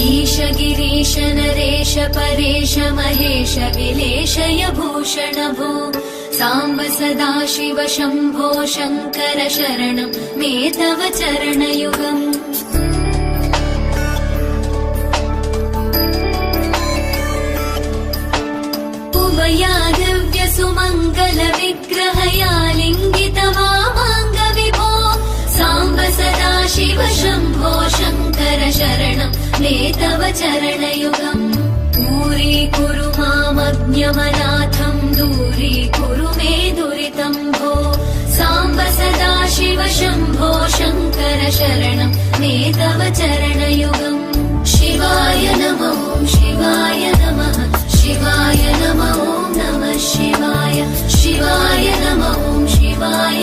ईश गिरीश नरेश परेश महेश विलेशय भूषण भो साम्ब सदाशिव शम्भो शङ्कर शरणं मे तव चरणयुगम् उमया दिव्य सुमङ्गल विग्रहया लिङ्गित वामाङ्ग विभो साम्ब सदाशिव शम्भो शङ्कर शरणं मे तव चरणयुगम् दूरीकुरु मामज्ञमनाथं दूरीकुरु मे दुरितं भो साम्ब सदाशिव शम्भो शङ्कर शरणं मे तव चरणयुगम् शिवाय नमो शिवाय नमः शिवाय नमो नमः शिवाय शिवाय नमो शिवाय